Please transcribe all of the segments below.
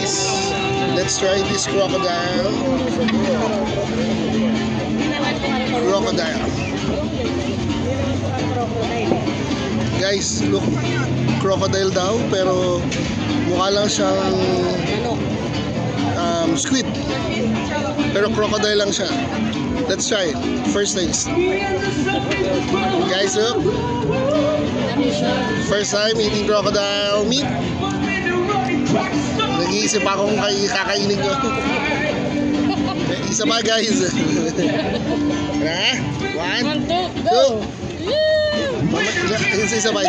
guys, let's try this crocodile. Guys, look, crocodile daw, pero mukha lang siyang squid. Pero crocodile lang siya. Let's try it. First taste. Guys, look. First time eating crocodile meat. Nag-iisip akong kakainin ko. Isa pa, guys. One, two. Isa pa.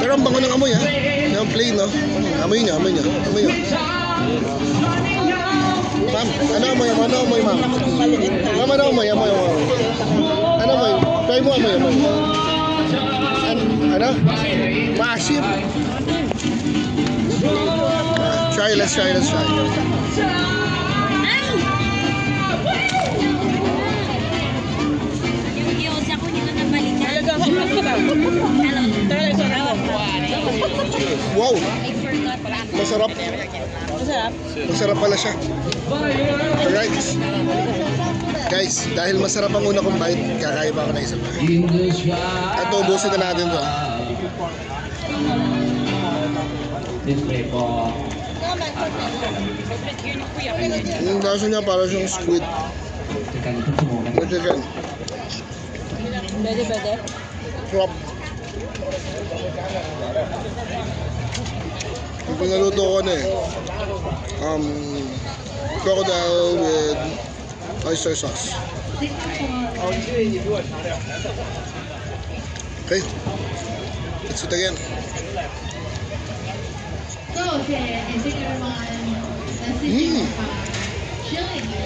Pero ang bango ng amoy, ha? Yung plain, no? Amoy niya. Ma'am, ano amoy, ma'am? Ma'am, ano amoy? Ano amoy? Try mo amoy. Ano? Maasim. Let's try. Wow! Masarap pala siya. Alright. Guys, dahil masarap ang una kong bite, kakain pa ako na isa pa. At ubusin na natin to. Yung kaso niya para siyang squid. Chicken. Pwede. Crop. Yung pinaluto ko na crocodile with oyster sauce. Okay, let's eat again.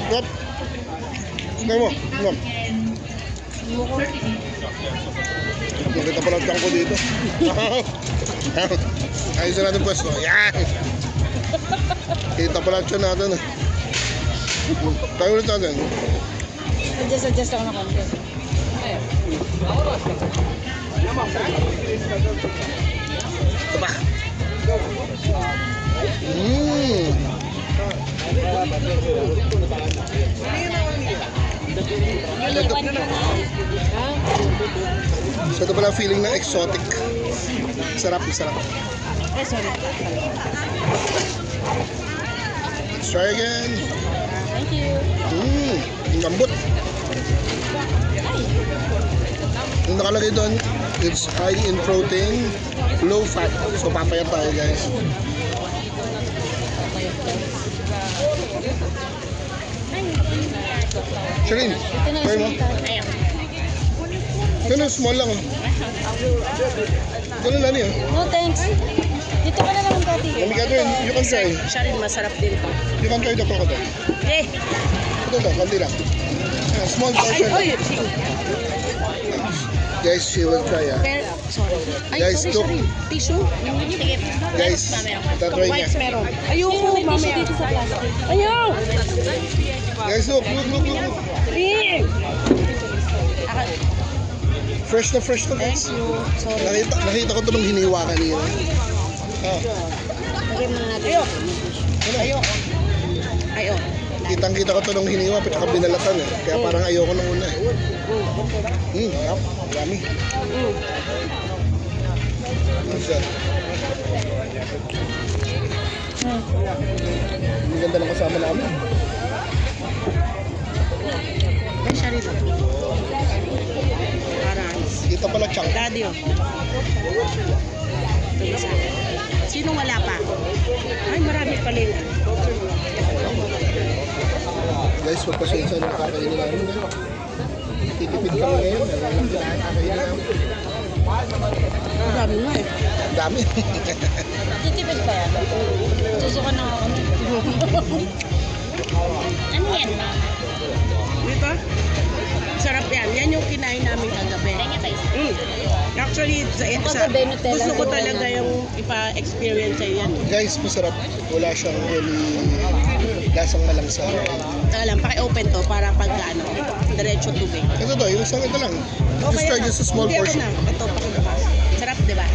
Crop. Crop. Nakita pala ang tiyang ko dito. Ayos na natin pwesto. Yan! Kita pala ang tiyan natin. Tayo ulit natin. Adjust ako na konti. Ito pa. So ito pala feeling na exotic. Sarap. Sorry. Let's try again. Thank you. Lambot. Yung nakalagay doon, it's high in protein, low fat. So papayat tayo, guys. Shirin, try mo. Ito small lang. Ganun lang yun. No thanks. Dito ka na naman, Kati. You can try. Sharin, masarap din to. You can try the crocodile. Eh. Ito, kanti lang. Small portion. Guys, she will try, Sorry. Guys, sorry, look. Sharin. Tissue? Guys, tatry niya. Wipes meron. Ayoko, mamaya. Dito sa plastic. Ayaw! Guys, look. Fresh na guys. Sorry. Nakita ko ito nung hiniwa kanina. Lagyan mo na natin. Ayaw. Kitang-kita ko ito nung hiniwa, pati binalatan eh. Kaya parang ayoko nung una eh. Dami. Ang ganda ng kasama namin. Sharin. Kita pala chunk. Daddy, oh. Sino wala pa? Ay, marami pala yun. Guys, magpasensya na kakainin namin. Titipid kami ngayon. Kakainin namin. Ang dami nga eh. Ang dami. Titipid pa yan. Susuka na ako. Ano yan, ma? Dito? Sarap yan. Yan yung kinain namin kagabi. Actually, gusto ko talaga yung ipa-experience sa'yo yan. Guys, masarap. Wala siyang really lasang malangsa. Alam, paki-open to para pag ano, diretso tubig. Ito to, yung isang ito lang. Just try just a small portion. Ito, pakibukas. Sarap, di ba?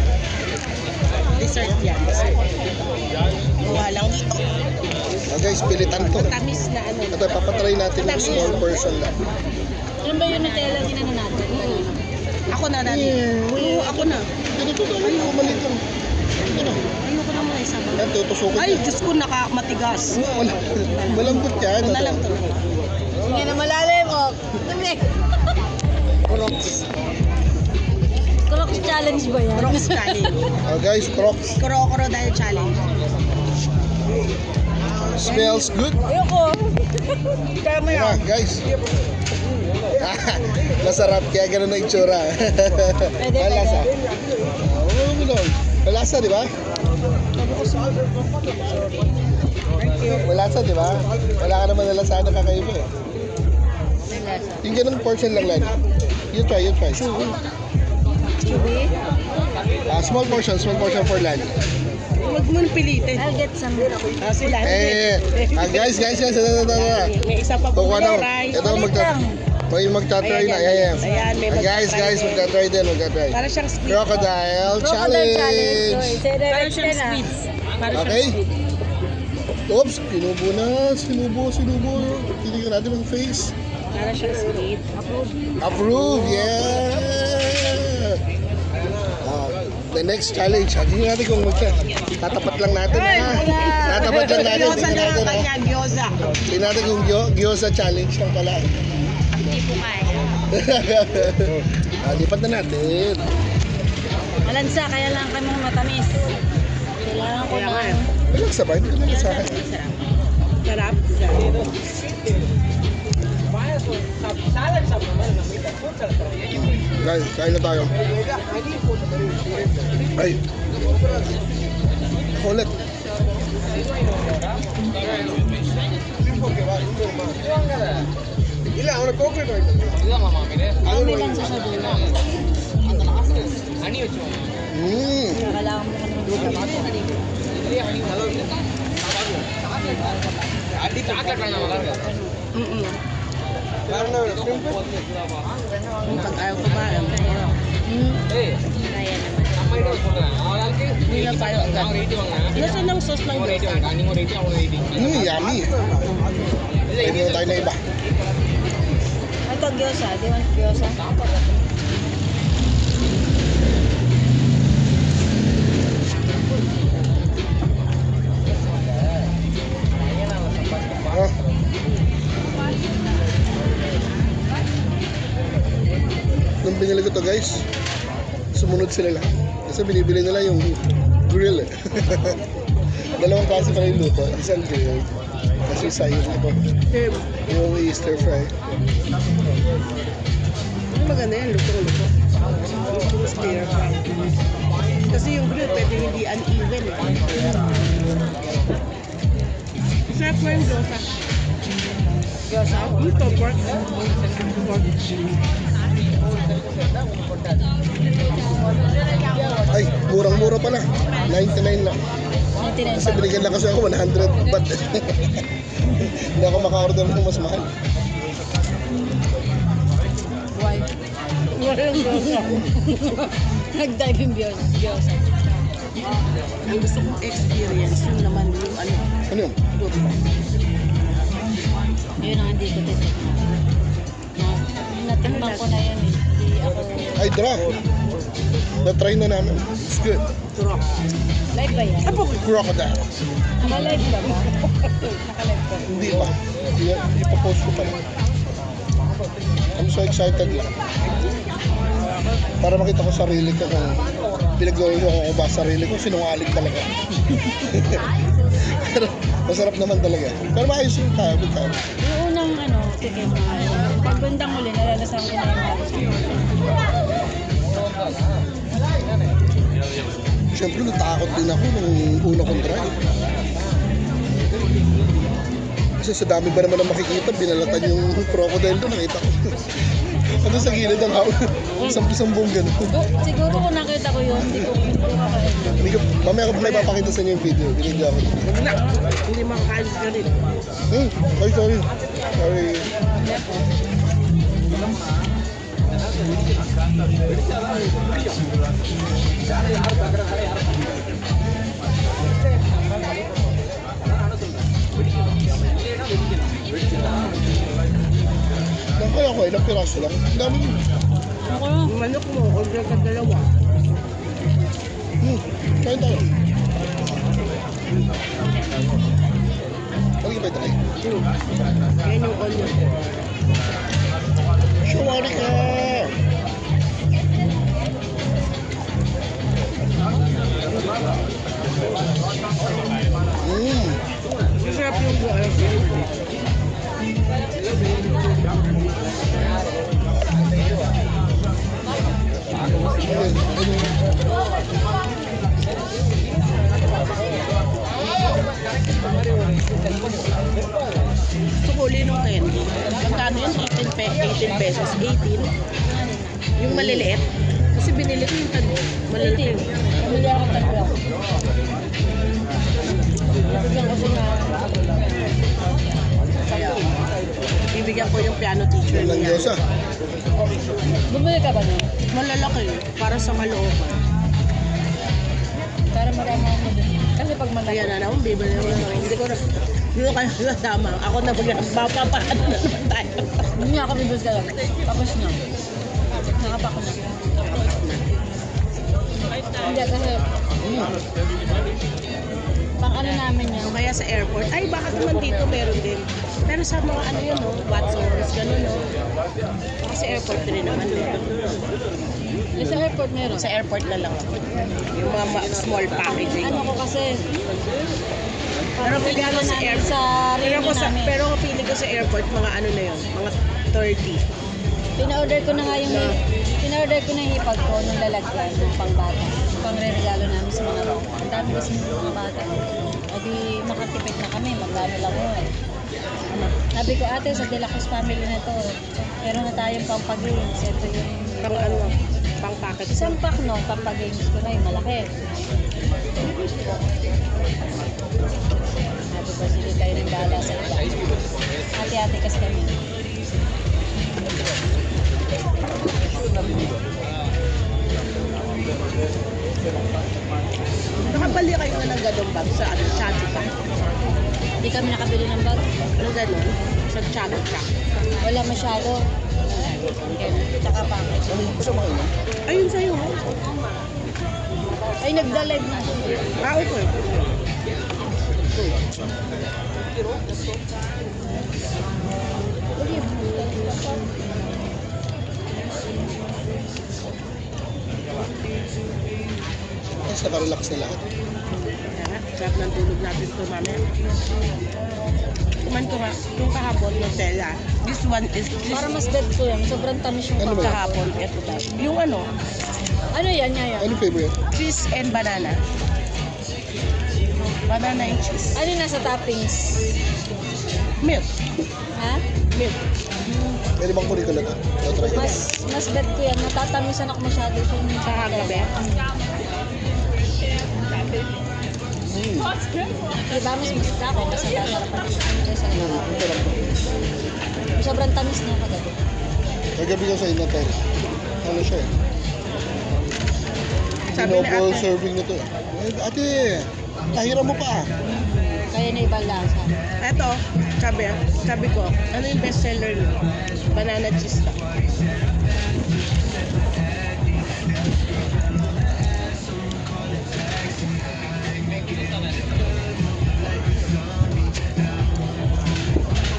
dessert yan. Kuha lang dito. Guys, pilitan to. Matamis na ano. Ito, papatry natin yung small portion lang. Ano ba yung Nutella ginano natin? Ako na dati. Oo, ako na. Ganito to, ano, maliit lang. Ano? Ayoko na mga isa. Yan, tutusukin Ay, yan. Diyos ko, matigas. Malambot yan. Ito na Ito. lang to. Sige na malalim, oh. Dumi. Crocs. Crocs challenge ba yan? Crocs challenge. Guys, Crocs. Crocodile challenge. Smells good. Ayoko. Kaya mo Tara, guys. Masarap, kaya ganun na itsura. Pwede, Ang lasa. pwede. Oo, gano'n. Malasa, di ba? Malasa, di ba? Wala ka naman nalasahan na kakaiba eh. Yung ganun portion lang lang. You try, you try. Chubby. Small portion for lunch. Huwag mo pilitin. I'll get some. Sila. Guys, ito. May isa pa po Kuha na. rice. Ito, may magta-try na. Ayan. Ayan, may Guys, magta-try din, magta-try. Para siyang sweet. Crocodile Crocodile challenge. challenge. So, Para siyang sweet. Para siyang Okay. sweet. Oops, sinubo na. Sinubo. Tingnan natin ang face. Para siyang sweet. Approve, yeah! The next challenge, tingnan natin kung tatapat lang natin ha. Tatapat lang natin, Gyoza tingnan na natin ha. kanya, gyoza. Tingnan natin kung gyoza challenge lang pala. Hindi po kaya. Lipat na natin. Malansa, kaya lang kami matamis. Kailangan ko Kaya nga. na. Relax ba? Hindi ko naman sa akin. Sarap. Guys, kain na tayo. Ay. Ulit. Kami lang sa dulo. Kailangan mo kami Pag ayaw kumain. Kaya naman. Hindi lang tayo agad. Nasaan ang sauce ng gyoza? Yummy. Pwede na tayo na iba. Ito gyoza. Do you want gyoza? Ah. Nung binili ko to guys, sumunod sila lahat. Kasi binibili nila yung grill eh. Dalawang klase pa yung luto. Isang grill. Kasi isa yung ito. Yung Easter fry. Hindi maganda yan, luto-luto. Luto stir fry. Kasi yung grill pwede hindi uneven eh. Sarap mo yung gyoza. Gyoza? Ito, pork. Ay, murang-mura pala. 99 lang. 99 Kasi binigyan lang kasi ako 100 baht. Hindi ako maka-order ng mas mahal. Why? Walang gyoza. Nag-dive in gyoza. Ang gusto kong experience yun naman yung ano. Ano yun? Luto. Yun ang hindi ko titignan. Natimbang ko na yan eh. Hindi ako... Ay, drop. Na-try na namin. It's good. Turok. Live ba yan? Crocodile. Naka-live ba ba? Naka-live ba? Hindi pa. Ipapost ko pa lang. I'm so excited lang. Para makita ko sarili ko kung pinag-gawin ko kung ba sarili ko, sinungaling talaga. Pero masarap naman talaga. Pero maayos yung tayo. Yung unang tikim na pag bandang muli, nalalasan ko na yung halos. Siyempre natakot din ako nung una kong try. Kasi sa dami ba naman ang makikita, binalatan yung crocodile doon, nakita ko. Ano sa gilid ng hawak? Sampu-sambong gano'n. Siguro kung nakita ko yun, hindi ko kakain. Mamaya ko pa ipapakita sa inyo yung video. Binigyan ako. Huwag na. Hindi makakalis ka rin. Ay, sorry. Sorry. Kaya ko, ilang piraso lang. Ang dami yun. Ako na. Yung manok mo, order ka dalawa. Kain tayo. Halika ba tayo? Yan yung onion. Shawari ka! Masarap yung buhay. Sukuli nung candy. Magkano yun? 18 pesos. 18. Yung maliliit. Kasi binili ko yung maliliit. Pamilya ako tatlo. Bibigyan ko siya Bibigyan ko yung piano teacher Yung niya. langyosa. Bumili ka ba niya? Malalaki. Para sa kalooban. Para marami ako din. Kasi pag malaki. Kaya na naman, bibili ko na. Hindi ko kayo kasama. Ako na mapapaano na naman tayo. Hindi niya ako bibos ka lang. Tapos niya. Nakapako na. Hindi kasi pang ano namin yan. Kaya sa airport, ay bakit naman dito meron din. Pero sa mga ano yun, no? Watsons, gano'n, no? Kasi airport din naman. Sa airport meron. Sa airport na lang ako. Yung mga small packaging. Ano ko kasi Pero pili ko sa airport. sa reunion namin. Pero pili ko sa airport, mga ano na yun, mga 30. Pina-order ko na nga yung pina-order ko na yung hipag ko nung lalagyan ng pangbata. Pang-regalo namin sa mga bata. Ang dami kasi ng mga bata. O di makatipid na kami, magkano lang yun. Sabi ko, ate, sa De La Cruz family na to, meron na tayong pampagames. Ito yung Pang ano, pang packet. isang pack no, pampagames ko na yung malaki. Sabi ko, sige kayo ng gala sa iba. Ate-ate kasi kami. Nakabali kayo na ng ganong bag sa ano, Chachi pa. Hindi kami nakabili ng bag. Ano gano'n? Sa Chachi pa. Wala masyado. Tsaka package. Gusto mo kayo? Ayun sa'yo, ha? Ay, nagda-live na. Ah, okay. Mas nakarelax na lahat. Kaya, sarap ng tulog natin ito, mamaya. Kuman ko nga, yung kahapon, Nutella. This one is, Para mas bet ko yan. Sobrang tamis yung Ano ba? kahapon, ito daw. Yung ano, Ano yan, yan? Ano favorite? cheese and banana. Banana and cheese. Ano yung nasa toppings? Milk. Ha? Milk. Pwede bang kunin ko na ito? Try ko. Mas bet ko yan. Natatamisan ako masyado yung Sa kagabi. Diba, mas masita ako. Mas nasasarapan sa Ito lang po. sobrang tamis niya kagabi. Kagabi ko sa Inatel. Ano siya eh? Sabi ni Double ate. serving na to. Eh, ate, tahira mo pa. Kaya na ibang lasa. Eto, sabi ko, ano yung best seller nyo? Banana cheese lang.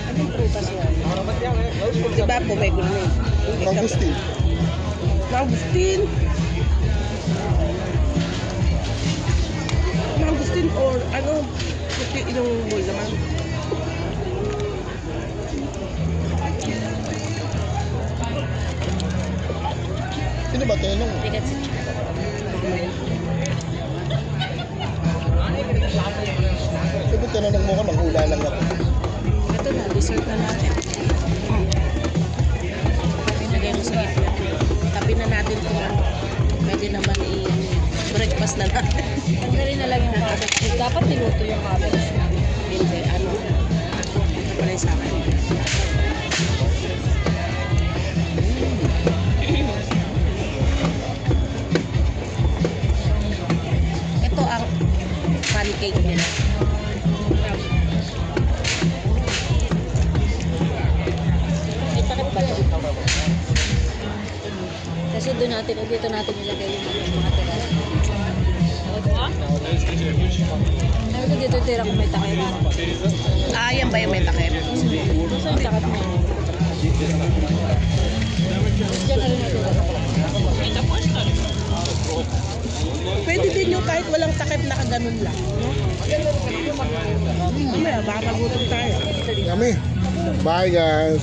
Anong prutas yan? Diba po may gulay? Mangustin. Mangustin. Mangustin or ano? Puti yung bowl naman. Sino ba? Tinanong mo. Bigat si Chika. Siyempre tinanong mo ka, manghula lang ako. Ito na, dessert na natin. Ilagay mo sa gitna. Tabi na natin ito. Pwede naman i-breakfast na natin. Tanggalin na lang yung cabbage. Dapat niluto yung cabbage. Hindi, ano. Ito pala yung sa akin. Ito ang pancake nila. May takip ba ito? doon natin, dito natin ilagay yung mga tira. Sabi ko dito tira kung may takip. Ah, yan ba yung may takip? Saan takip mo? Diyan na rin natin. Pwede din yung kahit walang takip na kaganon lang. No? Mamaya, baka magutom tayo. Kami. Bye guys.